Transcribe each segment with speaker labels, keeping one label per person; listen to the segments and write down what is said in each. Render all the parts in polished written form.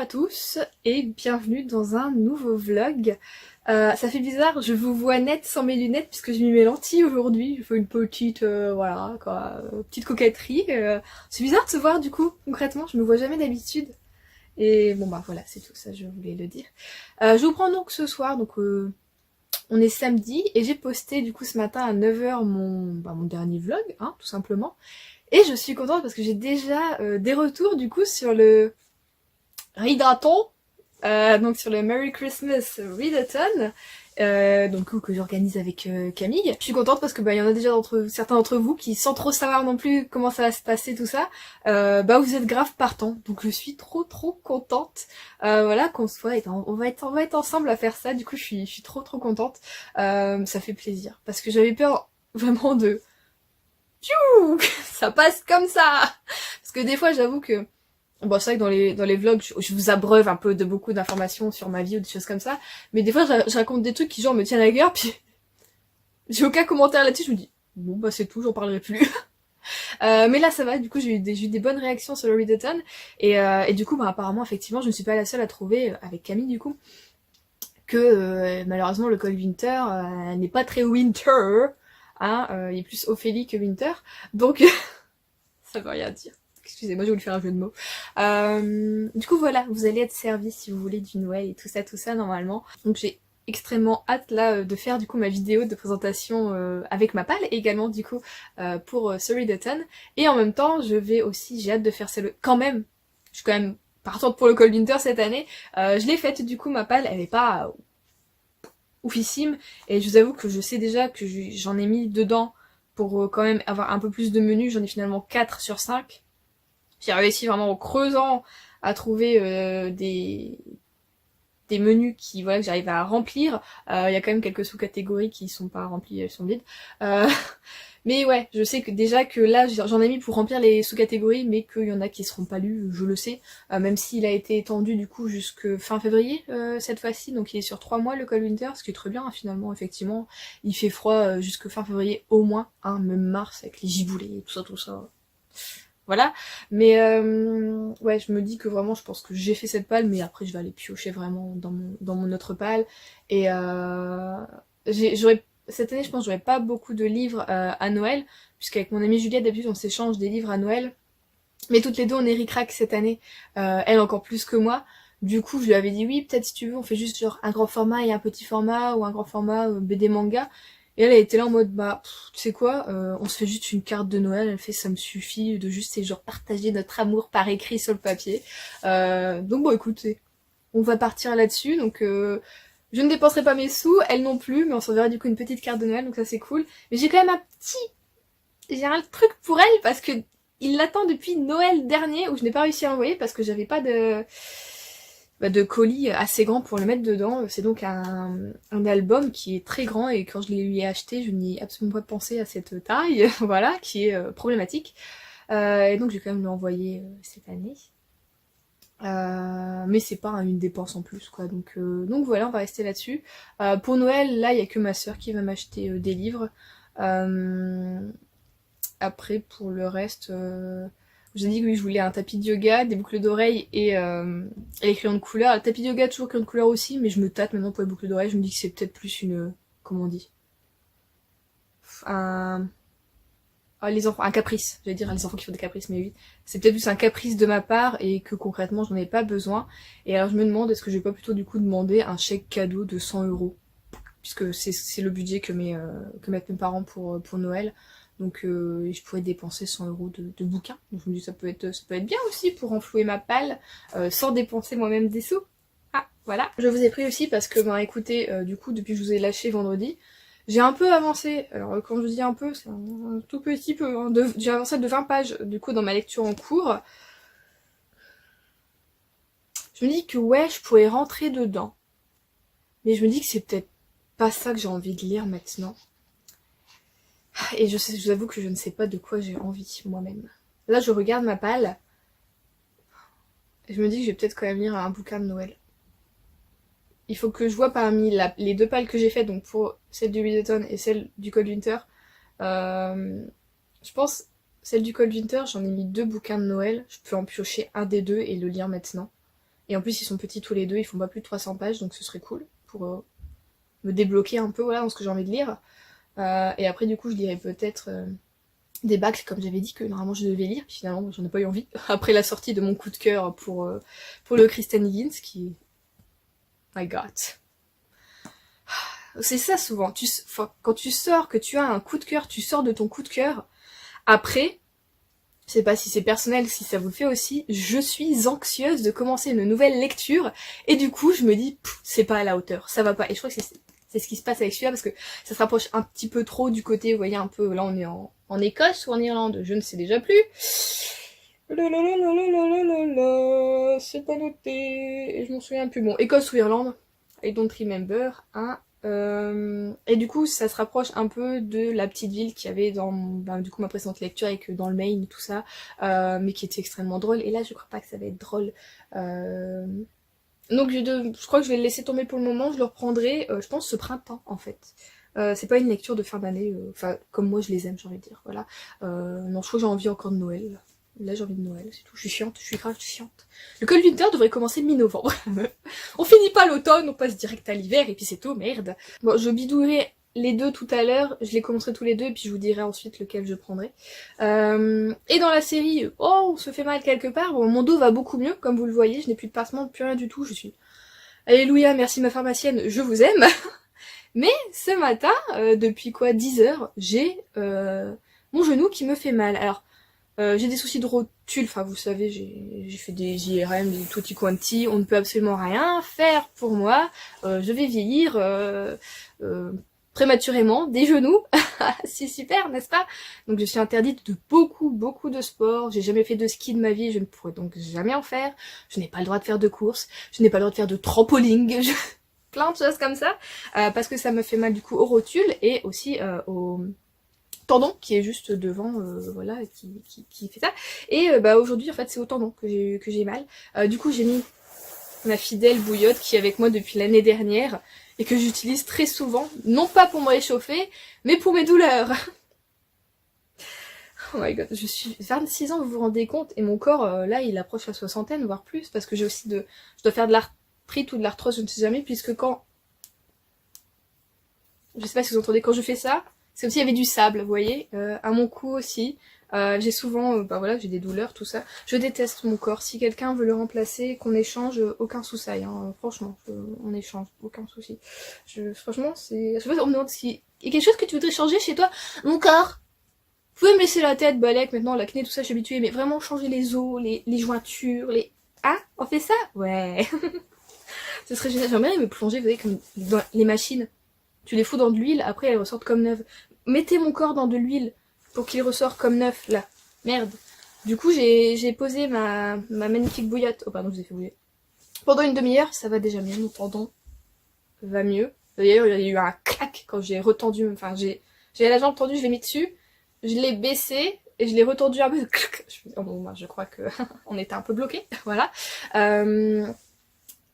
Speaker 1: à tous et bienvenue dans un nouveau vlog. Ça fait bizarre, je vous vois net sans mes lunettes puisque j'ai mis mes lentilles aujourd'hui. Je fais une petite, voilà, quoi, petite coquetterie. C'est bizarre de se voir du coup, concrètement, je me vois jamais d'habitude. Et bon bah voilà, c'est tout ça, je voulais le dire. Je vous prends donc ce soir, donc on est samedi et j'ai posté du coup ce matin à 9h mon dernier vlog, hein, tout simplement. Et je suis contente parce que j'ai déjà des retours du coup sur le Readathon, donc sur le Merry Christmas Readathon, donc que j'organise avec Camille. Je suis contente parce que y en a déjà certains d'entre vous qui, sans trop savoir non plus comment ça va se passer tout ça, vous êtes grave partants. Donc je suis trop contente. Voilà, qu'on soit, on va être ensemble à faire ça. Du coup je suis trop contente. Ça fait plaisir parce que j'avais peur vraiment de ça passe comme ça. Parce que des fois j'avoue que bon, c'est vrai que dans les vlogs, je vous abreuve un peu de beaucoup d'informations sur ma vie ou des choses comme ça, mais des fois je raconte des trucs qui genre me tiennent à cœur, puis j'ai aucun commentaire là-dessus, je me dis bon bah c'est tout, j'en parlerai plus. Mais là ça va, du coup j'ai eu des bonnes réactions sur le Readathon, et du coup apparemment effectivement je ne suis pas la seule à trouver, avec Camille du coup, que malheureusement le Cold Winter n'est pas très winter, hein, il est plus Ophélie que Winter, donc ça veut rien dire. Excusez-moi, je voulais faire un jeu de mots. Du coup, voilà, vous allez être servis si vous voulez du Noël et tout ça, normalement. Donc j'ai extrêmement hâte, là, de faire, du coup, ma vidéo de présentation avec ma palle, et également, du coup, pour ce Readathon. Et en même temps, j'ai hâte de faire celle... Quand même, je suis quand même partante pour le Cold Winter cette année. Je l'ai faite, du coup, ma palle, elle est pas oufissime. Et je vous avoue que je sais déjà que j'en ai mis dedans pour quand même avoir un peu plus de menus. J'en ai finalement 4 sur 5. J'ai réussi vraiment en creusant à trouver des menus qui, voilà, que j'arrive à remplir. Il y a quand même quelques sous-catégories qui sont pas remplies, elles sont vides. Mais ouais, je sais que déjà que là, j'en ai mis pour remplir les sous-catégories, mais qu'il y en a qui seront pas lus, je le sais. Même s'il a été étendu du coup jusque fin février cette fois-ci, donc il est sur 3 mois le Cold Winter, ce qui est très bien, hein, finalement, effectivement. Il fait froid jusque fin février au moins, hein, même mars avec les giboulées et tout ça. Voilà, mais ouais, je me dis que vraiment, je pense que j'ai fait cette palle, mais après je vais aller piocher vraiment dans mon autre palle. Et cette année, je pense que j'aurai pas beaucoup de livres à Noël, puisqu'avec mon amie Juliette, d'habitude, on s'échange des livres à Noël. Mais toutes les deux, on est ric-rac cette année, elle encore plus que moi. Du coup, je lui avais dit oui, peut-être si tu veux, on fait juste genre un grand format et un petit format, ou un grand format BD manga. Et elle était là en mode, tu sais quoi, on se fait juste une carte de Noël, elle fait, ça me suffit de juste, c'est genre partager notre amour par écrit sur le papier. Donc bon, écoutez, on va partir là-dessus, donc je ne dépenserai pas mes sous, elle non plus, mais on s'enverra du coup une petite carte de Noël, donc ça c'est cool. Mais j'ai quand même j'ai un truc pour elle, parce que il l'attend depuis Noël dernier, où je n'ai pas réussi à envoyer, parce que j'avais pas de colis assez grand pour le mettre dedans. C'est donc un album qui est très grand, et quand je lui ai acheté, je n'y ai absolument pas pensé à cette taille, voilà, qui est problématique. Et donc j'ai quand même lui envoyé cette année. Mais c'est pas une dépense en plus, quoi. Donc voilà, on va rester là-dessus. Pour Noël, là, il y a que ma soeur qui va m'acheter des livres. Après, pour le reste... J'ai dit que oui, je voulais un tapis de yoga, des boucles d'oreilles et les crayons de couleur. Le tapis de yoga, toujours crayons de couleur aussi, mais je me tâte maintenant pour les boucles d'oreilles. Je me dis que c'est peut-être plus une... Comment on dit, les enfants, un caprice. J'allais dire les enfants qui font des caprices, mais oui. C'est peut-être plus un caprice de ma part et que concrètement, j'en ai pas besoin. Et alors, je me demande, est-ce que je vais pas plutôt du coup demander un chèque cadeau de 100 €, puisque c'est le budget que mettent mes parents pour Noël. Donc je pourrais dépenser 100 € de bouquins. Donc je me dis ça peut être bien aussi pour renflouer ma palle sans dépenser moi-même des sous. Ah, voilà. Je vous ai pris aussi parce que, écoutez, du coup, depuis que je vous ai lâché vendredi, j'ai un peu avancé. Alors quand je dis un peu, c'est un tout petit peu. Hein, j'ai avancé de 20 pages du coup dans ma lecture en cours. Je me dis que ouais, je pourrais rentrer dedans. Mais je me dis que c'est peut-être pas ça que j'ai envie de lire maintenant. Et je vous avoue que je ne sais pas de quoi j'ai envie moi-même. Là, je regarde ma palle. Et je me dis que je vais peut-être quand même lire un bouquin de Noël. Il faut que je vois parmi les 2 palles que j'ai faites, donc pour celle du Readathon et celle du Cold Winter. Je pense, celle du Cold Winter, j'en ai mis 2 bouquins de Noël. Je peux en piocher un des 2 et le lire maintenant. Et en plus ils sont petits tous les deux, ils font pas plus de 300 pages, donc ce serait cool pour me débloquer un peu voilà, dans ce que j'ai envie de lire. Et après du coup je lirai peut-être des bacs comme j'avais dit que normalement je devais lire, puis finalement j'en ai pas eu envie. Après la sortie de mon coup de cœur pour le Kristen Higgins qui... My God. C'est ça souvent, quand tu sors, que tu as un coup de cœur, tu sors de ton coup de cœur, après, je sais pas si c'est personnel, si ça vous le fait aussi, je suis anxieuse de commencer une nouvelle lecture, et du coup je me dis, c'est pas à la hauteur, ça va pas, et je crois que c'est ce qui se passe avec celui-là, parce que ça se rapproche un petit peu trop du côté, vous voyez un peu, là on est en Écosse ou en Irlande, je ne sais déjà plus. C'est pas noté, et je m'en souviens plus. Bon, Écosse ou Irlande, I don't remember, hein. Et du coup, ça se rapproche un peu de la petite ville qu'il y avait dans du coup ma précédente lecture avec dans le Maine, tout ça, mais qui était extrêmement drôle. Et là, je crois pas que ça va être drôle. Donc je crois que je vais le laisser tomber pour le moment. Je le reprendrai, je pense, ce printemps en fait. C'est pas une lecture de fin d'année, enfin comme moi je les aime, j'ai envie de dire. Voilà. Non, je crois que j'ai envie encore de Noël. Là j'ai envie de Noël, c'est tout. Je suis chiante, je suis grave chiante. Le Cold Winter devrait commencer mi-novembre. On finit pas l'automne, on passe direct à l'hiver et puis c'est tout, merde. Bon, je bidouillerai les deux tout à l'heure, je les commencerai tous les deux et puis je vous dirai ensuite lequel je prendrai. Et dans la série, oh, on se fait mal quelque part, bon, mon dos va beaucoup mieux, comme vous le voyez, je n'ai plus de passement, plus rien du tout, je suis... Alléluia, merci ma pharmacienne, je vous aime. Mais ce matin, depuis quoi 10 heures, j'ai mon genou qui me fait mal. Alors, j'ai des soucis de rotule, enfin vous savez, j'ai fait des IRM, des tutti quanti, on ne peut absolument rien faire pour moi. Je vais vieillir prématurément, des genoux, c'est super, n'est-ce pas? Donc je suis interdite de beaucoup de sport, j'ai jamais fait de ski de ma vie, je ne pourrais donc jamais en faire, je n'ai pas le droit de faire de course, je n'ai pas le droit de faire de trampoline, plein de choses comme ça, parce que ça me fait mal du coup aux rotules et aussi au tendon qui est juste devant, voilà, qui fait ça. Et aujourd'hui en fait c'est au tendon que j'ai mal. Du coup j'ai mis ma fidèle bouillotte qui est avec moi depuis l'année dernière et que j'utilise très souvent, non pas pour me réchauffer, mais pour mes douleurs. Oh my god, je suis 26 ans, vous vous rendez compte, et mon corps là il approche la soixantaine, voire plus, parce que j'ai aussi je dois faire de l'arthrite ou de l'arthrose, je ne sais jamais, puisque quand... Je sais pas si vous entendez, quand je fais ça, c'est comme s'il y avait du sable, vous voyez, à mon cou aussi. J'ai souvent, voilà, j'ai des douleurs, tout ça. Je déteste mon corps. Si quelqu'un veut le remplacer, qu'on échange, aucun souci, hein. Franchement, on échange, aucun souci. Franchement, c'est... Je sais pas, on me demande si... Il y a quelque chose que tu voudrais changer chez toi? Mon corps. Vous pouvez me laisser la tête, balèque, maintenant, l'acné, tout ça, je suis habituée, mais vraiment changer les os, les jointures, les... Ah, on fait ça? Ouais. Ce serait génial. J'aimerais me plonger, vous voyez, comme dans les machines. Tu les fous dans de l'huile, après elles ressortent comme neuves. Mettez mon corps dans de l'huile pour qu'il ressorte comme neuf, là. Merde. Du coup, j'ai posé ma magnifique bouillotte. Oh pardon, je vous ai fait bouillir. Pendant une demi-heure, ça va déjà mieux, mon tendon va mieux. D'ailleurs, il y a eu un clac quand j'ai retendu, enfin, j'ai la jambe tendue, je l'ai mis dessus, je l'ai baissé, et je l'ai retendu un peu. Oh bon, je crois que on était un peu bloqué, voilà.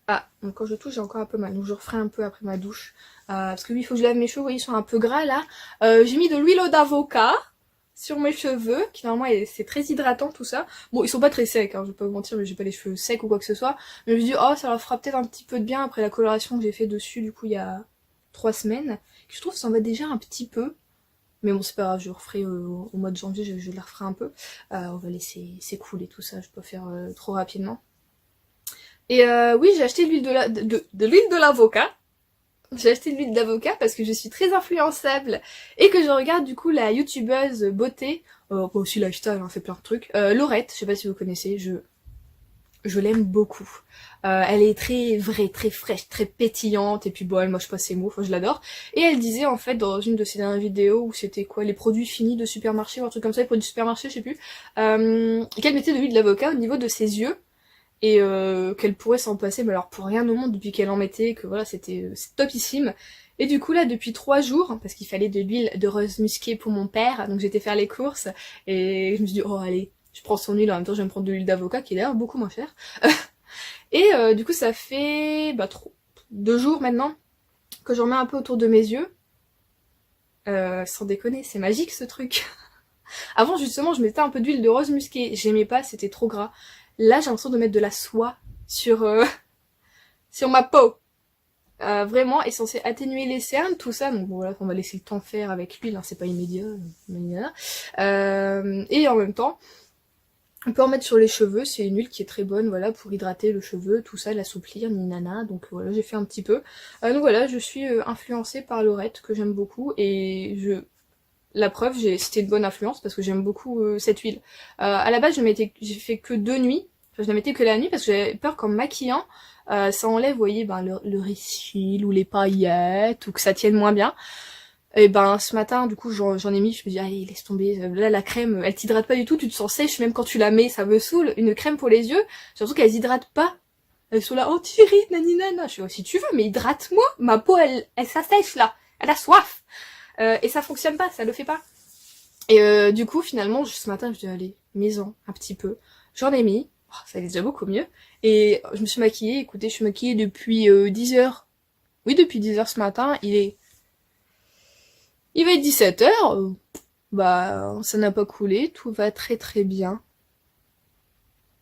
Speaker 1: Ah, donc quand je touche, j'ai encore un peu mal, donc je referai un peu après ma douche. Parce que oui, il faut que je lave mes cheveux, vous voyez, ils sont un peu gras là. J'ai mis de l'huile d'avocat sur mes cheveux, qui normalement c'est très hydratant tout ça. Bon, ils sont pas très secs, hein, je vais pas vous mentir, mais j'ai pas les cheveux secs ou quoi que ce soit. Mais je me dis, oh, ça leur fera peut-être un petit peu de bien après la coloration que j'ai fait dessus, du coup, il y a 3 semaines. Je trouve que ça en va déjà un petit peu. Mais bon, c'est pas grave, je referai au mois de janvier, je la referai un peu. On va laisser s'écouler tout ça, je peux pas faire trop rapidement. Et oui, j'ai acheté de l'huile de l'huile de l'avocat. J'ai acheté de l'huile d'avocat parce que je suis très influençable et que je regarde du coup la youtubeuse beauté, aussi lifestyle, hein, fait plein de trucs, Laurette, je sais pas si vous connaissez, je l'aime beaucoup. Elle est très vraie, très fraîche, très pétillante, et puis bon, elle moche pas ses mots, enfin je l'adore. Et elle disait en fait dans une de ses dernières vidéos où c'était quoi, les produits finis de supermarché ou un truc comme ça, les produits de supermarché, je sais plus, qu'elle mettait de l'huile d'avocat au niveau de ses yeux. Et qu'elle pourrait s'en passer, mais alors pour rien au monde depuis qu'elle en mettait, que voilà, c'est topissime. Et du coup là, depuis 3 jours, parce qu'il fallait de l'huile de rose musquée pour mon père, donc j'étais faire les courses, et je me suis dit, oh allez, je prends son huile, en même temps je vais me prendre de l'huile d'avocat, qui est d'ailleurs beaucoup moins chère. Et du coup ça fait 2 jours maintenant, que j'en mets un peu autour de mes yeux. Sans déconner, c'est magique ce truc. Avant justement, je mettais un peu d'huile de rose musquée, j'aimais pas, c'était trop gras. Là, j'ai l'impression de mettre de la soie sur, sur ma peau. Vraiment est censé atténuer les cernes, tout ça, donc bon, voilà, on va laisser le temps faire avec l'huile, hein, c'est pas immédiat, et en même temps, on peut en mettre sur les cheveux, c'est une huile qui est très bonne, voilà, pour hydrater le cheveu, tout ça, l'assouplir, ni nana, donc voilà, j'ai fait un petit peu. Donc voilà, je suis influencée par Laurette, que j'aime beaucoup, et la preuve, c'était une bonne influence, parce que j'aime beaucoup cette huile. À la base, j'ai fait que 2 nuits, enfin, je la mettais que la nuit, parce que j'avais peur qu'en maquillant, ça enlève, vous voyez, ben, le ressil, ou les paillettes, ou que ça tienne moins bien. Et ben ce matin, du coup, j'en ai mis, je me dis, allez, laisse tomber, là la crème, elle t'hydrate pas du tout, tu te sens sèche, même quand tu la mets, ça me saoule. Une crème pour les yeux, j'ai l'impression qu'elles hydratent pas. Elles sont là, oh Thierry, naninana. Je suis, oh, si tu veux, mais hydrate-moi, ma peau, elle s'assèche là, elle a soif. Et ça fonctionne pas, ça le fait pas. Et du coup, finalement, ce matin, je dis, allez, mets-en un petit peu. J'en ai mis, oh, ça allait déjà beaucoup mieux. Et je me suis maquillée, écoutez, je suis maquillée depuis 10 heures. Oui, depuis 10 heures ce matin, il va être 17h, bah ça n'a pas coulé, tout va très très bien.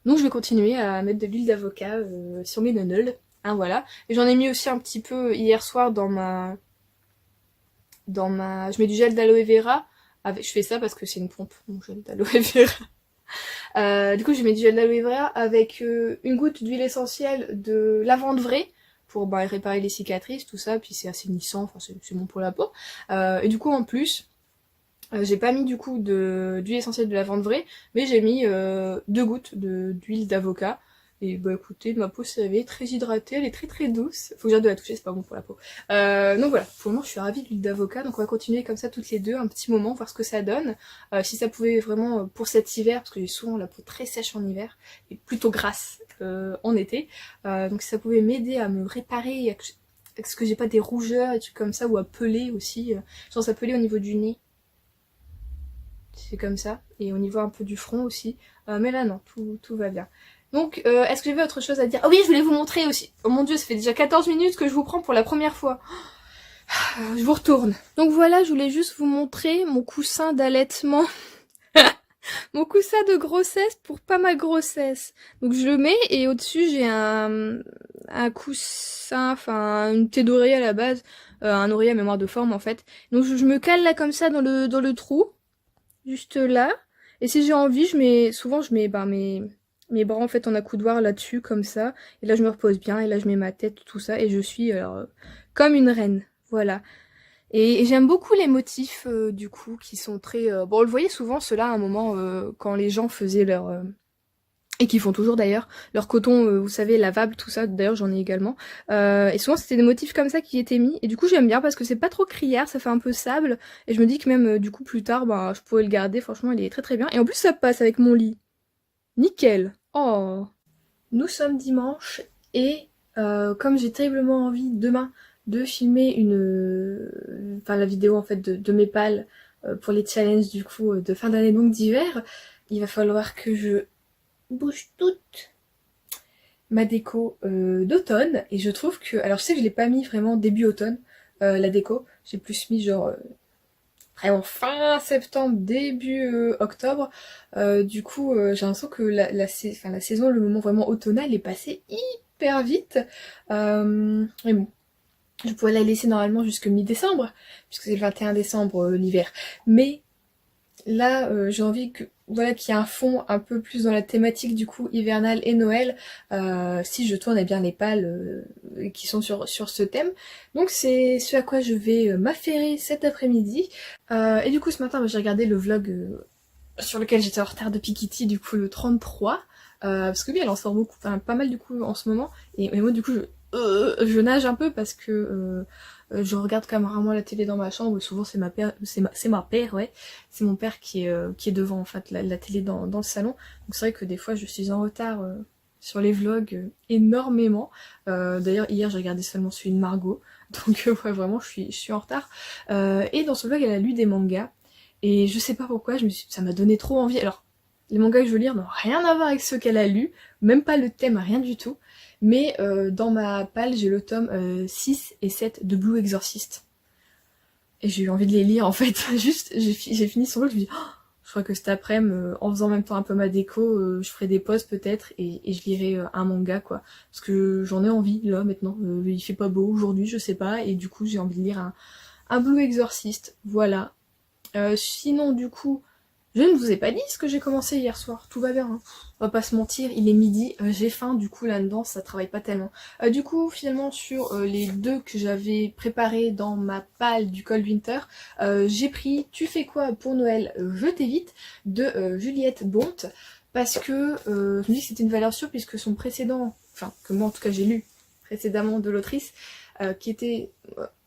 Speaker 1: Donc je vais continuer à mettre de l'huile d'avocat sur mes nonules, hein, voilà. Et j'en ai mis aussi un petit peu hier soir je mets du gel d'aloe vera, je fais ça parce que c'est une pompe, mon gel d'aloe vera. Du coup je mets du gel d'aloe vera avec une goutte d'huile essentielle de lavande vraie, pour bah, réparer les cicatrices, tout ça, puis c'est assainissant, enfin c'est bon pour la peau. Et du coup en plus, j'ai pas mis du coup d'huile essentielle de lavande vraie, mais j'ai mis 2 gouttes d'huile d'avocat. Et bah écoutez, ma peau s'est réveillée très hydratée, elle est très très douce. Faut que j'arrête de la toucher, c'est pas bon pour la peau. Donc voilà, pour le moment je suis ravie de l'huile d'avocat, donc on va continuer comme ça toutes les deux, un petit moment, voir ce que ça donne. Si ça pouvait vraiment, pour cet hiver, parce que j'ai souvent la peau très sèche en hiver, et plutôt grasse en été, donc si ça pouvait m'aider à me réparer, est-ce que j'ai pas des rougeurs et trucs comme ça, ou à peler aussi, je pense à peler au niveau du nez. C'est comme ça, et au niveau un peu du front aussi, mais là non, tout va bien. Donc, est-ce que j'avais autre chose à dire? Ah oui, je voulais vous montrer aussi. Oh mon dieu, ça fait déjà 14 minutes que je vous prends pour la première fois. Je vous retourne. Donc voilà, je voulais juste vous montrer mon coussin d'allaitement. Mon coussin de grossesse pour pas ma grossesse. Donc je le mets et au-dessus j'ai un coussin, enfin une tête d'oreiller à la base, un oreiller à mémoire de forme en fait. Donc je me cale là comme ça dans le trou, juste là. Et si j'ai envie, souvent je mets mes bras en fait en accoudoir là-dessus comme ça. Et là je me repose bien et là je mets ma tête, tout ça et je suis alors comme une reine. Voilà. Et j'aime beaucoup les motifs du coup qui sont très... Bon, on le voyait souvent ceux-là à un moment quand les gens faisaient leur... et qui font toujours d'ailleurs, leur coton, vous savez, lavable, tout ça, d'ailleurs j'en ai également. Et souvent c'était des motifs comme ça qui étaient mis, et du coup j'aime bien parce que c'est pas trop criard, ça fait un peu sable, et je me dis que même du coup plus tard, bah, je pourrais le garder, franchement il est très très bien. Et en plus ça passe avec mon lit. Nickel. Oh. Nous sommes dimanche, et comme j'ai terriblement envie demain de filmer enfin la vidéo en fait de mes pales pour les challenges du coup de fin d'année donc d'hiver, il va falloir que je bouge toute ma déco d'automne, et je trouve que, alors je sais que je l'ai pas mis vraiment début automne la déco, j'ai plus mis genre vraiment fin septembre, début octobre, du coup j'ai l'impression que la saison, le moment vraiment automnal est passé hyper vite, mais bon, je pourrais la laisser normalement jusque mi-décembre, puisque c'est le 21 décembre l'hiver, mais là j'ai envie que voilà qu'il y ait un fond un peu plus dans la thématique du coup hivernale et Noël, si je tourne bien les pales qui sont sur ce thème. Donc c'est ce à quoi je vais m'affairer cet après-midi. Et du coup ce matin j'ai regardé le vlog sur lequel j'étais en retard depuis Kitty, du coup le 33, parce que oui elle en sort beaucoup, enfin pas mal du coup en ce moment, et moi du coup je nage un peu parce que je regarde quand même rarement la télé dans ma chambre, souvent c'est ma père, ouais, c'est mon père qui est devant en fait la télé dans le salon, donc c'est vrai que des fois je suis en retard sur les vlogs énormément. D'ailleurs hier j'ai regardé seulement celui de Margot, donc ouais, vraiment je suis en retard. Et dans ce vlog elle a lu des mangas, et je sais pas pourquoi, ça m'a donné trop envie. Alors les mangas que je veux lire n'ont rien à voir avec ceux qu'elle a lus, même pas le thème, rien du tout. Mais dans ma palle, j'ai le tome 6 et 7 de Blue Exorcist. Et j'ai eu envie de les lire en fait. Juste, j'ai fini son livre, je me dis, oh, crois que cet après-midi, en faisant en même temps un peu ma déco, je ferai des pauses peut-être et je lirai un manga quoi. Parce que j'en ai envie là maintenant. Il fait pas beau aujourd'hui, je sais pas, et du coup j'ai envie de lire un Blue Exorcist, voilà. Sinon du coup, je ne vous ai pas dit ce que j'ai commencé hier soir, tout va bien, hein. On va pas se mentir, il est midi, j'ai faim, du coup là-dedans ça travaille pas tellement. Du coup finalement sur les deux que j'avais préparés dans ma palle du Cold Winter, j'ai pris Tu fais quoi pour Noël, je t'évite de Juliette Bonte, parce que je me dis que c'était une valeur sûre puisque son précédent, enfin que moi en tout cas j'ai lu précédemment de l'autrice, qui était...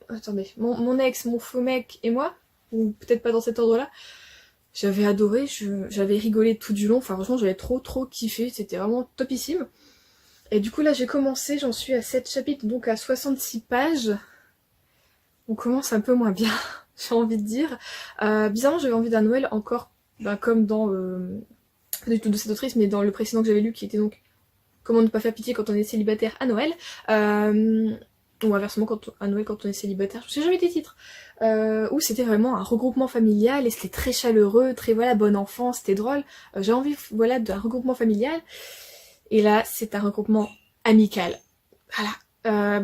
Speaker 1: attendez, mon ex, mon faux mec et moi, ou peut-être pas dans cet ordre-là, j'avais adoré, j'avais rigolé tout du long, enfin franchement j'avais trop kiffé, c'était vraiment topissime. Et du coup là j'ai commencé, j'en suis à 7 chapitres, donc à 66 pages. On commence un peu moins bien, j'ai envie de dire. Bizarrement j'avais envie d'un Noël encore, comme dans, pas du tout de cette autrice, mais dans le précédent que j'avais lu qui était donc Comment ne pas faire pitié quand on est célibataire à Noël. Ou inversement à Noël quand on est célibataire, je sais jamais des titres. Où c'était vraiment un regroupement familial et c'était très chaleureux, très voilà, bon enfant, c'était drôle. J'ai envie voilà d'un regroupement familial. Et là, c'est un regroupement amical. Voilà.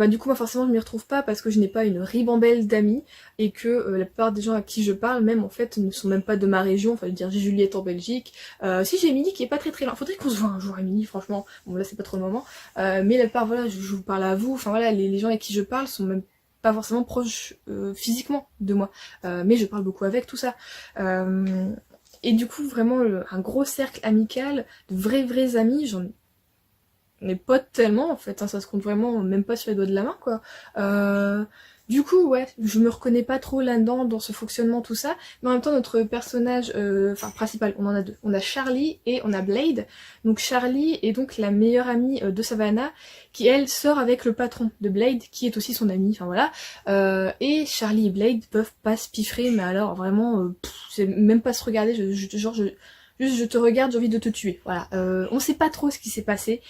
Speaker 1: Du coup moi forcément je m'y retrouve pas parce que je n'ai pas une ribambelle d'amis et que la plupart des gens à qui je parle même en fait ne sont même pas de ma région, enfin je veux dire j'ai Juliette en Belgique, si j'ai Émilie qui est pas très loin, faudrait qu'on se voit un jour Émilie franchement, bon là c'est pas trop le moment, mais la plupart voilà je vous parle à vous, enfin voilà les gens avec qui je parle sont même pas forcément proches physiquement de moi, mais je parle beaucoup avec tout ça. Et du coup vraiment un gros cercle amical de vrais amis, j'en mais pas tellement en fait, hein, ça se compte vraiment même pas sur les doigts de la main quoi. Du coup ouais, je me reconnais pas trop là-dedans dans ce fonctionnement tout ça, mais en même temps notre personnage, enfin principal, on en a deux. On a Charlie et on a Blade. Donc Charlie est donc la meilleure amie de Savannah, qui elle sort avec le patron de Blade, qui est aussi son ami, enfin voilà. Et Charlie et Blade peuvent pas se piffrer, mais alors vraiment, c'est même pas se regarder, juste je te regarde, j'ai envie de te tuer. Voilà. On sait pas trop ce qui s'est passé.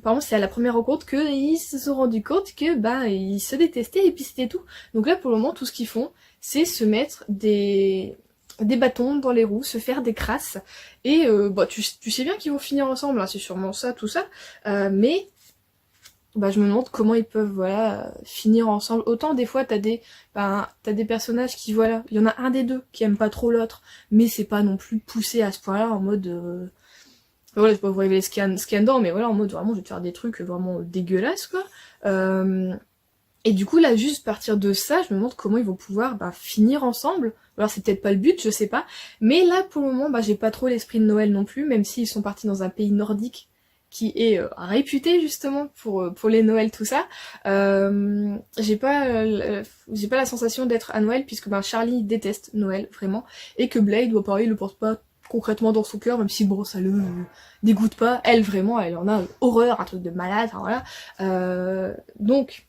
Speaker 1: Par exemple, c'est à la première rencontre qu'ils se sont rendus compte que ils se détestaient et puis c'était tout. Donc là pour le moment tout ce qu'ils font c'est se mettre des bâtons dans les roues, se faire des crasses et tu sais bien qu'ils vont finir ensemble, hein, c'est sûrement ça, tout ça, mais je me demande comment ils peuvent voilà finir ensemble. Autant des fois t'as des personnages qui voilà, il y en a un des deux qui aime pas trop l'autre, mais c'est pas non plus poussé à ce point-là en mode voilà, je peux pas vous révéler ce qu'il y a dedans, mais voilà, en mode vraiment, je vais te faire des trucs vraiment dégueulasses, quoi. Et du coup, là, juste partir de ça, je me demande comment ils vont pouvoir finir ensemble. Alors, c'est peut-être pas le but, je sais pas. Mais là, pour le moment, j'ai pas trop l'esprit de Noël non plus, même s'ils sont partis dans un pays nordique qui est réputé, justement, pour les Noëls, tout ça. J'ai pas la sensation d'être à Noël, puisque Charlie déteste Noël, vraiment. Et que Blade, pareil, le porte pas concrètement dans son cœur, même si bon ça le dégoûte pas, elle vraiment elle en a horreur, un truc de malade, enfin voilà. Donc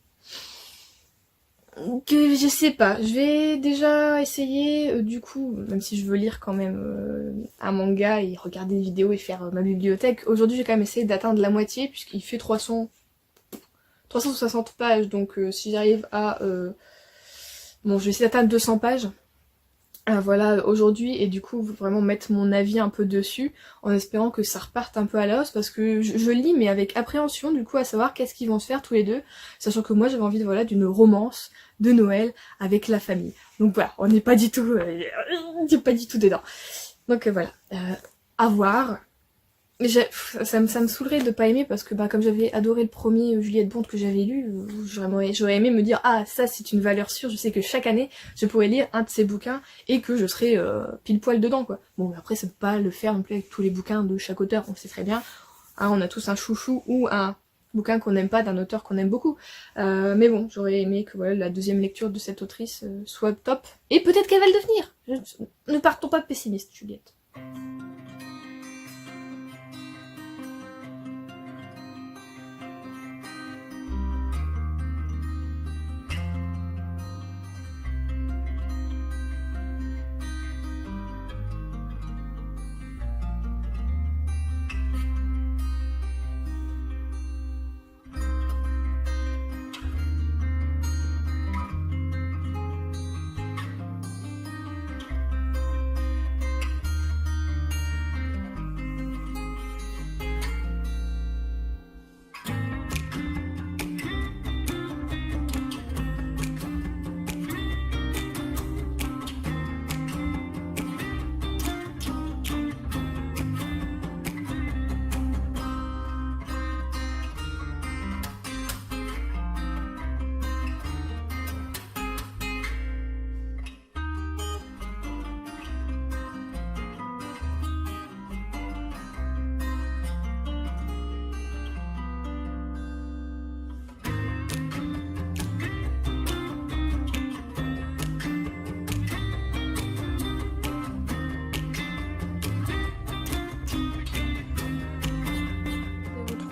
Speaker 1: que je sais pas, je vais déjà essayer du coup, même si je veux lire quand même un manga et regarder des vidéos et faire ma bibliothèque, aujourd'hui j'ai quand même essayé d'atteindre la moitié puisqu'il fait 360 pages, donc si j'arrive à bon je vais essayer d'atteindre 200 pages. Voilà aujourd'hui, et du coup vraiment mettre mon avis un peu dessus en espérant que ça reparte un peu à la hausse parce que je lis mais avec appréhension du coup à savoir qu'est-ce qu'ils vont se faire tous les deux, sachant que moi j'avais envie d'une romance de Noël avec la famille. Donc voilà, on n'est pas du tout dedans. Donc voilà, à voir. Mais ça me saoulerait de pas aimer parce que comme j'avais adoré le premier Juliette Bonte que j'avais lu, j'aurais aimé me dire ah ça c'est une valeur sûre, je sais que chaque année je pourrais lire un de ces bouquins et que je serais pile poil dedans quoi. Bon mais après ça peut pas le faire non plus avec tous les bouquins de chaque auteur, on le sait très bien, hein, on a tous un chouchou ou un bouquin qu'on n'aime pas d'un auteur qu'on aime beaucoup. Mais bon, j'aurais aimé que voilà, la deuxième lecture de cette autrice soit top. Et peut-être qu'elle va le devenir. Ne partons pas pessimiste Juliette.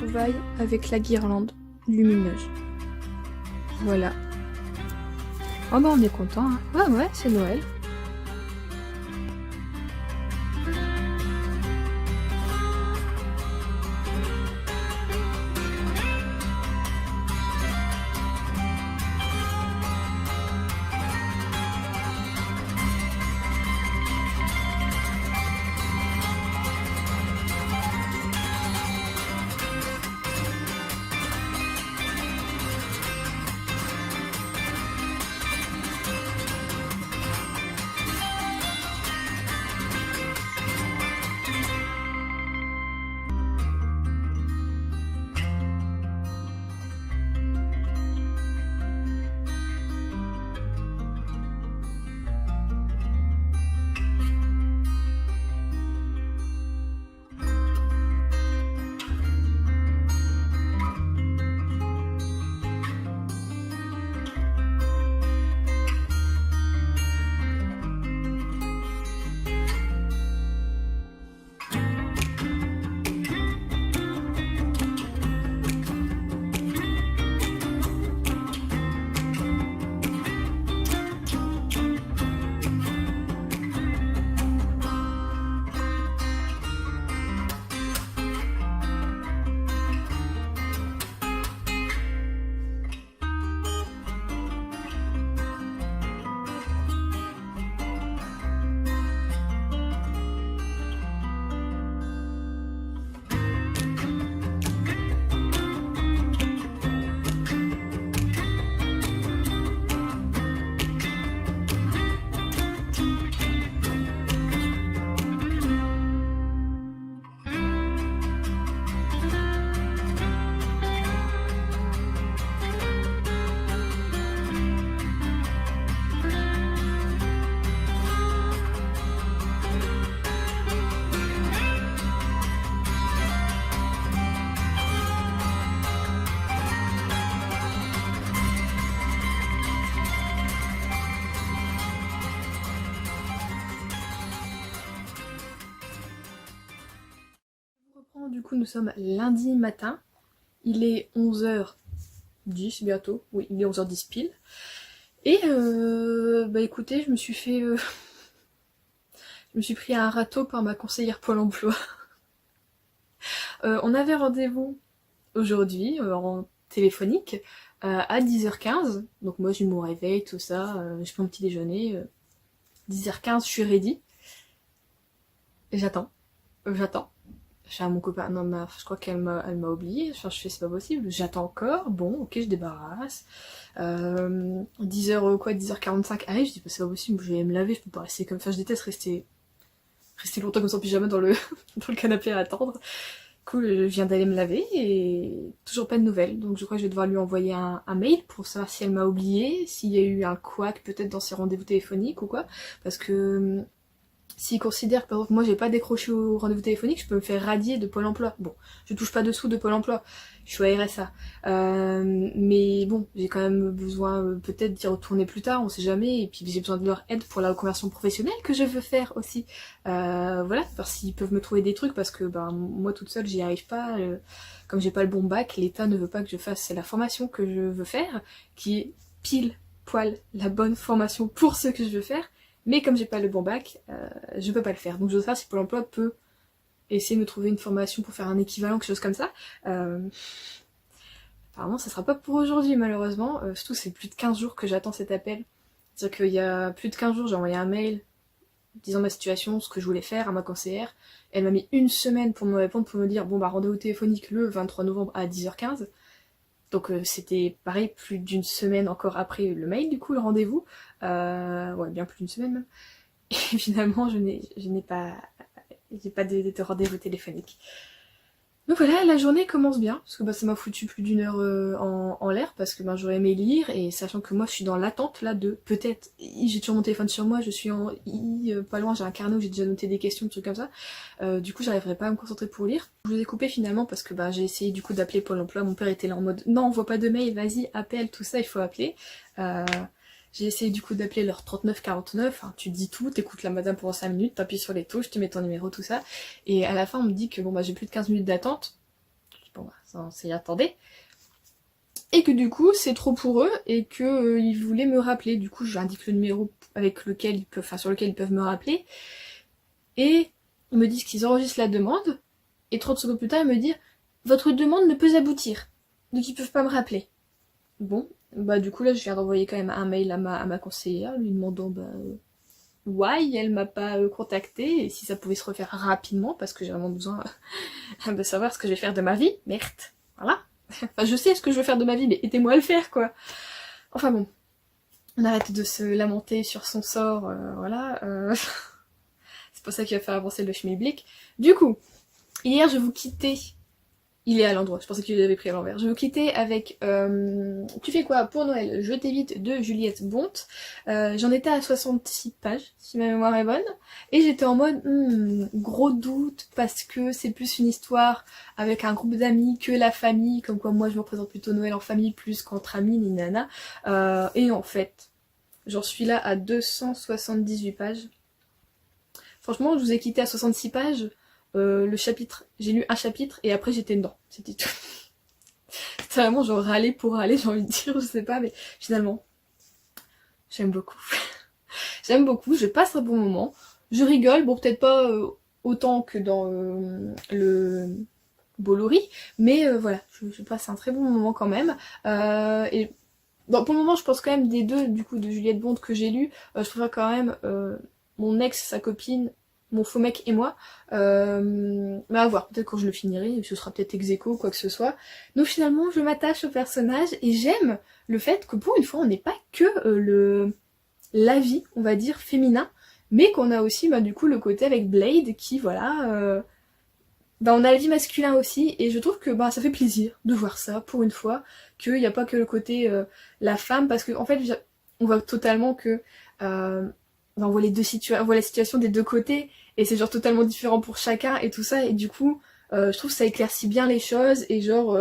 Speaker 1: trouvailles avec la guirlande lumineuse. Voilà. Oh bah on est content, hein. Ouais, c'est Noël. Du coup, nous sommes lundi matin. Il est 11h10 bientôt. Oui, il est 11h10 pile. Et bah écoutez, je me suis fait... je me suis pris un râteau par ma conseillère Pôle emploi. On avait rendez-vous aujourd'hui en téléphonique à 10h15. Donc moi j'ai mon réveil, tout ça, je prends mon petit déjeuner. 10h15, je suis ready. Et j'attends. Je fais à mon copain, non mais je crois qu'elle m'a oublié, enfin, je fais c'est pas possible, j'attends encore, bon ok je débarrasse. 10h quoi, 10h45 arrive, je dis bah, c'est pas possible, je vais me laver, je peux pas rester comme ça, je déteste rester longtemps comme ça en pyjama dans le, dans le canapé à attendre. Cool, je viens d'aller me laver et toujours pas de nouvelles, donc je crois que je vais devoir lui envoyer un mail pour savoir si elle m'a oublié, s'il y a eu un couac peut-être dans ses rendez-vous téléphoniques ou quoi, parce que... S'ils considèrent que par exemple moi j'ai pas décroché au rendez-vous téléphonique, je peux me faire radier de Pôle emploi. Bon, je touche pas dessous de Pôle emploi, je suis au RSA. Mais bon, j'ai quand même besoin peut-être d'y retourner plus tard, on sait jamais, et puis j'ai besoin de leur aide pour la reconversion professionnelle que je veux faire aussi. Voilà, voir s'ils peuvent me trouver des trucs, parce que ben, moi toute seule j'y arrive pas, comme j'ai pas le bon bac, l'État ne veut pas que je fasse la formation que je veux faire, qui est pile poil la bonne formation pour ce que je veux faire. Mais comme j'ai pas le bon bac, je peux pas le faire. Donc je veux savoir si Pôle emploi peut essayer de me trouver une formation pour faire un équivalent, quelque chose comme ça. Apparemment ça sera pas pour aujourd'hui malheureusement. Surtout c'est plus de 15 jours que j'attends cet appel. C'est-à-dire qu'il y a plus de 15 jours j'ai envoyé un mail disant ma situation, ce que je voulais faire à ma conseillère. Elle m'a mis une semaine pour me répondre, pour me dire bon bah rendez-vous téléphonique le 23 novembre à 10h15. Donc c'était pareil, plus d'une semaine encore après le mail, du coup, le rendez-vous. Ouais, bien plus d'une semaine même. Et finalement, j'ai pas de rendez-vous téléphonique. Donc voilà, la journée commence bien, parce que bah, ça m'a foutu plus d'une heure en l'air, parce que bah, j'aurais aimé lire, et sachant que moi je suis dans l'attente là de peut-être, j'ai toujours mon téléphone sur moi, je suis en pas loin, j'ai un carnet où j'ai déjà noté des questions, des trucs comme ça, du coup j'arriverai pas à me concentrer pour lire. Je vous ai coupé finalement parce que bah, j'ai essayé du coup d'appeler Pôle emploi, mon père était là en mode non, on voit pas de mail, vas-y, appelle, tout ça, il faut appeler. J'ai essayé du coup d'appeler leur 3949, hein, tu dis tout, t'écoutes la madame pendant 5 minutes, t'appuies sur les touches, tu mets ton numéro, tout ça. Et à la fin on me dit que bon bah j'ai plus de 15 minutes d'attente. bon bah ça on s'y attendait. Et que du coup c'est trop pour eux et que ils voulaient me rappeler. Du coup je leur indique le numéro avec lequel ils peuvent, enfin sur lequel ils peuvent me rappeler. Et ils me disent qu'ils enregistrent la demande. Et 30 secondes plus tard ils me disent votre demande ne peut aboutir. Donc ils peuvent pas me rappeler. Bon, bah du coup là je viens d'envoyer quand même un mail à ma conseillère lui demandant why elle m'a pas contacté et si ça pouvait se refaire rapidement parce que j'ai vraiment besoin de savoir ce que je vais faire de ma vie. Merde, voilà. Enfin je sais ce que je veux faire de ma vie mais aidez-moi à le faire quoi. Enfin bon, on arrête de se lamenter sur son sort, voilà. C'est pas ça qui va faire avancer le schmilblick. Du coup, hier je vous quittais. Il est à l'endroit, je pensais qu'il l'avait pris à l'envers. Je vais vous quitter avec Tu fais quoi pour Noël? Je t'évite de Juliette Bonte. J'en étais à 66 pages, si ma mémoire est bonne. Et j'étais en mode gros doute, parce que c'est plus une histoire avec un groupe d'amis que la famille, comme quoi moi je me représente plutôt Noël en famille plus qu'entre amis, ni nana. Et en fait, j'en suis là à 278 pages. Franchement, je vous ai quitté à 66 pages. Le chapitre, j'ai lu un chapitre et après j'étais dedans, c'était tout. C'était vraiment genre râler pour râler, j'ai envie de dire, je sais pas, mais finalement, j'aime beaucoup. J'aime beaucoup, je passe un bon moment, je rigole, bon peut-être pas autant que dans le Bolloré, mais voilà, je passe un très bon moment quand même. Et bon, pour le moment, je pense quand même des deux, du coup, de Juliette Bonte que j'ai lu, je préfère quand même mon ex, sa copine, mon faux mec et moi. Mais à voir, peut-être quand je le finirai, ce sera peut-être ex aequo, quoi que ce soit. Donc finalement, je m'attache au personnage et j'aime le fait que pour une fois, on n'est pas que l'avis, on va dire, féminin, mais qu'on a aussi du coup le côté avec Blade qui, voilà, on a l'avis masculin aussi, et je trouve que ça fait plaisir de voir ça, pour une fois, qu'il n'y a pas que le côté la femme, parce qu'en fait, on voit totalement que on voit on voit la situation des deux côtés, et c'est genre totalement différent pour chacun, et tout ça, et du coup, je trouve que ça éclaircit bien les choses, et genre,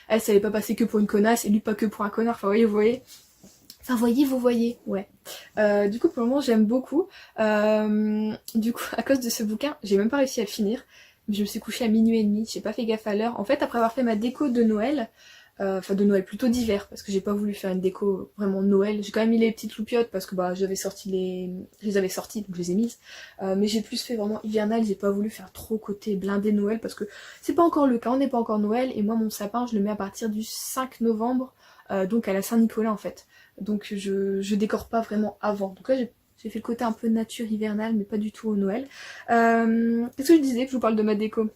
Speaker 1: elle savait pas passer que pour une connasse, et lui pas que pour un connard, enfin, vous voyez. Enfin, vous voyez, ouais. Du coup, pour le moment, j'aime beaucoup. Du coup, à cause de ce bouquin, j'ai même pas réussi à le finir. Je me suis couchée à minuit et demi, j'ai pas fait gaffe à l'heure. En fait, après avoir fait ma déco de Noël, enfin de Noël plutôt d'hiver, parce que j'ai pas voulu faire une déco vraiment Noël. J'ai quand même mis les petites loupiottes parce que j'avais sorti je les avais sorties, donc je les ai mises. Mais j'ai plus fait vraiment hivernal, j'ai pas voulu faire trop côté blindé Noël parce que c'est pas encore le cas, on n'est pas encore Noël. Et moi, mon sapin, je le mets à partir du 5 novembre, donc à la Saint-Nicolas en fait. Donc je décore pas vraiment avant. Donc là, j'ai fait le côté un peu nature hivernale, mais pas du tout au Noël. Qu'est-ce que je disais que je vous parle de ma déco?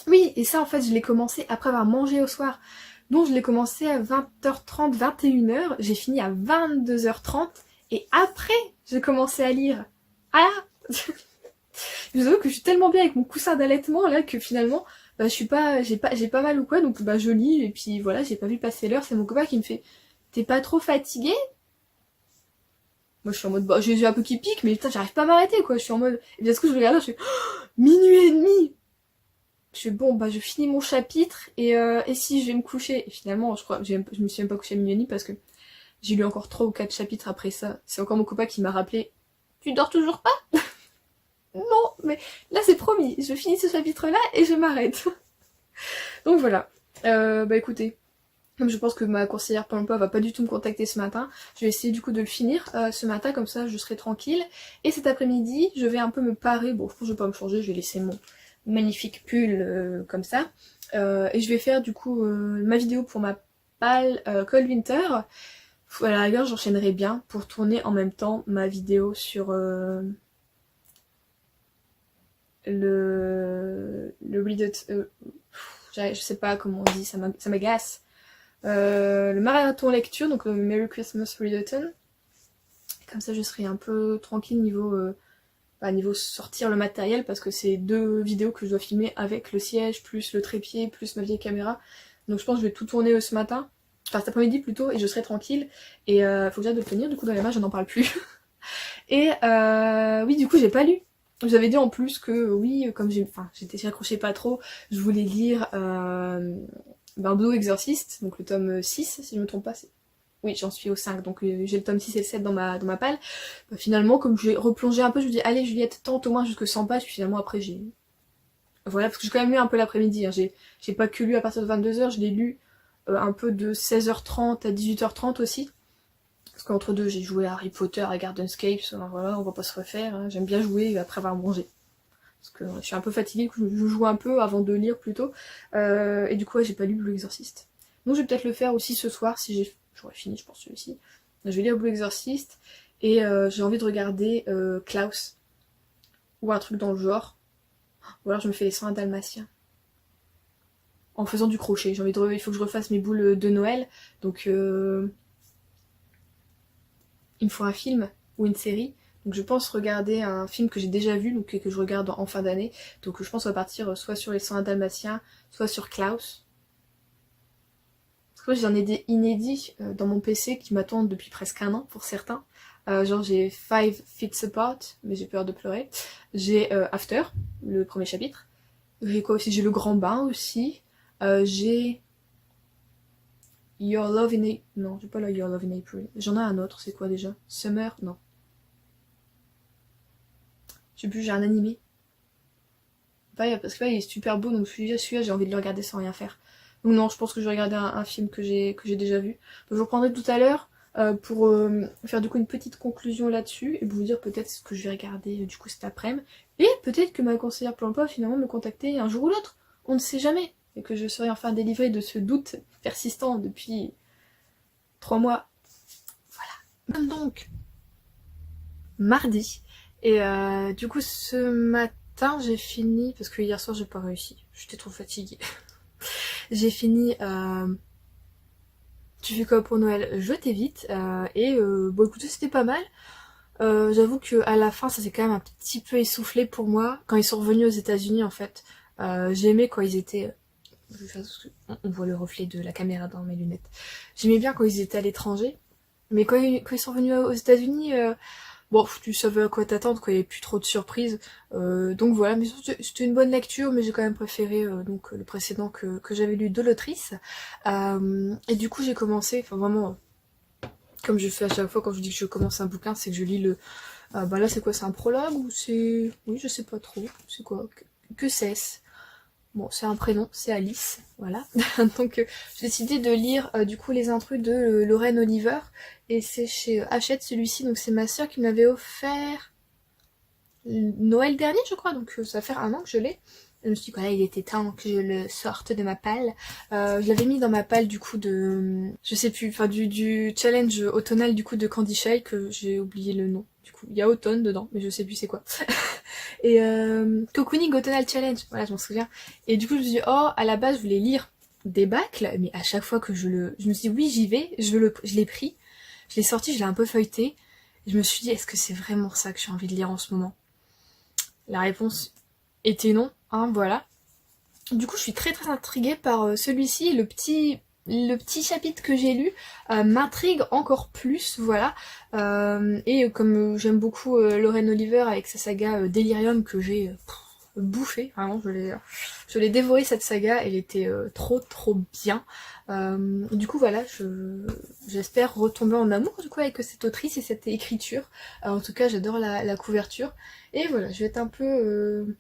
Speaker 1: Oui, et ça en fait je l'ai commencé après avoir mangé au soir. Donc je l'ai commencé à 20h30, 21h, j'ai fini à 22h30 et après j'ai commencé à lire. Ah je vous avoue que je suis tellement bien avec mon coussin d'allaitement là que finalement je suis pas j'ai pas mal ou quoi, donc je lis et puis voilà, j'ai pas vu passer l'heure, c'est mon copain qui me fait t'es pas trop fatigué? Moi je suis en mode j'ai les yeux un peu qui piquent mais putain j'arrive pas à m'arrêter quoi, je suis en mode et bien ce que je regarde là je fais minuit et demi. Je fais bon je finis mon chapitre et si je vais me coucher. Et finalement je crois je me suis même pas couchée à minuit et demi parce que j'ai lu encore 3 ou 4 chapitres après ça. C'est encore mon copain qui m'a rappelé tu dors toujours pas? Non mais là c'est promis, je finis ce chapitre là et je m'arrête. Donc voilà. Écoutez, comme je pense que ma conseillère pour l'emploi va pas du tout me contacter ce matin, je vais essayer du coup de le finir ce matin, comme ça je serai tranquille. Et cet après-midi, je vais un peu me parer, bon je pense que je vais pas me changer, je vais laisser mon magnifique pull comme ça. Et je vais faire du coup ma vidéo pour ma pâle Cold Winter. À la rigueur j'enchaînerai bien pour tourner en même temps ma vidéo sur le read je sais pas comment on dit, ça m'agace. Le marathon lecture, donc le Merry Christmas Readathon. Comme ça je serai un peu tranquille niveau sortir le matériel, parce que c'est 2 vidéos que je dois filmer avec le siège, plus le trépied, plus ma vieille caméra. Donc je pense que je vais tout tourner ce matin, enfin cet après-midi plutôt, et je serai tranquille. Et faut que j'aille de le tenir, du coup dans les mains je n'en parle plus. Et oui du coup j'ai pas lu. Je vous avais dit en plus que oui, comme j'y accrochais pas trop, je voulais lire Blue Exorcist, donc le tome 6 si je me trompe pas, oui j'en suis au 5, donc j'ai le tome 6 et le 7 dans ma palle. Finalement comme j'ai replongé un peu, je me dis allez Juliette tente au moins jusque 100 pages, puis finalement après j'ai Voilà, parce que j'ai quand même lu un peu l'après-midi, hein. J'ai pas que lu à partir de 22h, je l'ai lu un peu de 16h30 à 18h30 aussi. Parce qu'entre deux, j'ai joué à Harry Potter, à Gardenscapes, voilà, on va pas se refaire, hein. J'aime bien jouer après avoir mangé. Parce que je suis un peu fatiguée, je joue un peu avant de lire plutôt. Et du coup, ouais, j'ai pas lu Blue Exorcist. Donc je vais peut-être le faire aussi ce soir, si j'aurais fini, je pense, celui-ci. Je vais lire Blue Exorcist, et j'ai envie de regarder Klaus, ou un truc dans le genre. Ou alors je me fais les 101 Dalmatiens. En faisant du crochet, il faut que je refasse mes boules de Noël, donc il me faut un film ou une série. Donc je pense regarder un film que j'ai déjà vu, donc que je regarde en fin d'année. Donc je pense on va partir soit sur les 101 Dalmatiens, soit sur Klaus. Parce que moi j'en ai des inédits dans mon PC qui m'attendent depuis presque un an pour certains. Genre j'ai Five Feet Apart, mais j'ai peur de pleurer. J'ai After, le premier chapitre. J'ai quoi aussi? J'ai Le Grand Bain aussi. J'ai Your Love in April. Non, j'ai pas la Your Love in April. J'en ai un autre, c'est quoi déjà? Summer? Non. Je sais plus, j'ai un animé. Parce que là, il est super beau, donc celui-là, j'ai envie de le regarder sans rien faire. Donc non, je pense que je vais regarder un film que j'ai déjà vu. Donc je vous reprendrai tout à l'heure pour faire du coup une petite conclusion là-dessus et vous dire peut-être ce que je vais regarder du coup cet après-midi. Et peut-être que ma conseillère pour l'emploi va finalement me contacter un jour ou l'autre. On ne sait jamais. Et que je serai enfin délivrée de ce doute persistant depuis 3 mois. Voilà. Donc, mardi. Et du coup, ce matin, j'ai fini, parce que hier soir, j'ai pas réussi. J'étais trop fatiguée. J'ai fini Tu fais quoi pour Noël? Je t'évite. Et bon, écoutez, c'était pas mal. J'avoue que à la fin, ça s'est quand même un petit peu essoufflé pour moi. Quand ils sont revenus aux États-Unis, en fait, j'ai aimé quand ils étaient. On voit le reflet de la caméra dans mes lunettes. J'aimais bien quand ils étaient à l'étranger. Mais quand ils sont venus aux États-Unis, bon, tu savais à quoi t'attendre, quoi, il n'y avait plus trop de surprises. Donc voilà, mais c'était une bonne lecture, mais j'ai quand même préféré donc le précédent que j'avais lu de l'autrice. Et du coup j'ai commencé, enfin vraiment, comme je fais à chaque fois quand je dis que je commence un bouquin, c'est que je lis le... bah là c'est quoi, c'est un prologue ou c'est... Oui, je sais pas trop, c'est quoi, que c'est-ce? Bon, c'est un prénom, c'est Alice, voilà. Donc j'ai décidé de lire du coup Les Intrus de Lorraine Oliver, et c'est chez Hachette celui-ci, donc c'est ma soeur qui m'avait offert Noël dernier je crois, donc ça va faire un an que je l'ai. Je me suis dit voilà, il était temps que je le sorte de ma palle. Je l'avais mis dans ma palle du coup de... Je sais plus, enfin du challenge automnal du coup de Candy Shy, que j'ai oublié le nom. Du coup, il y a automne dedans, mais je sais plus c'est quoi. Et Cocooning Autumnal Challenge, voilà, je m'en souviens. Et du coup, je me suis dit, oh, à la base, je voulais lire Débâcle, mais à chaque fois que je me suis dit, oui, j'y vais, je l'ai pris, je l'ai sorti, je l'ai un peu feuilleté. Et je me suis dit, est-ce que c'est vraiment ça que j'ai envie de lire en ce moment? La réponse était non, hein, voilà. Du coup, je suis très très intriguée par celui-ci, le petit chapitre que j'ai lu m'intrigue encore plus, voilà. Et comme j'aime beaucoup Lorraine Oliver avec sa saga Delirium que j'ai bouffé, vraiment, je l'ai dévoré cette saga, elle était trop trop bien. Du coup voilà, j'espère retomber en amour du coup avec cette autrice et cette écriture. En tout cas, j'adore la couverture. Et voilà, je vais être un peu...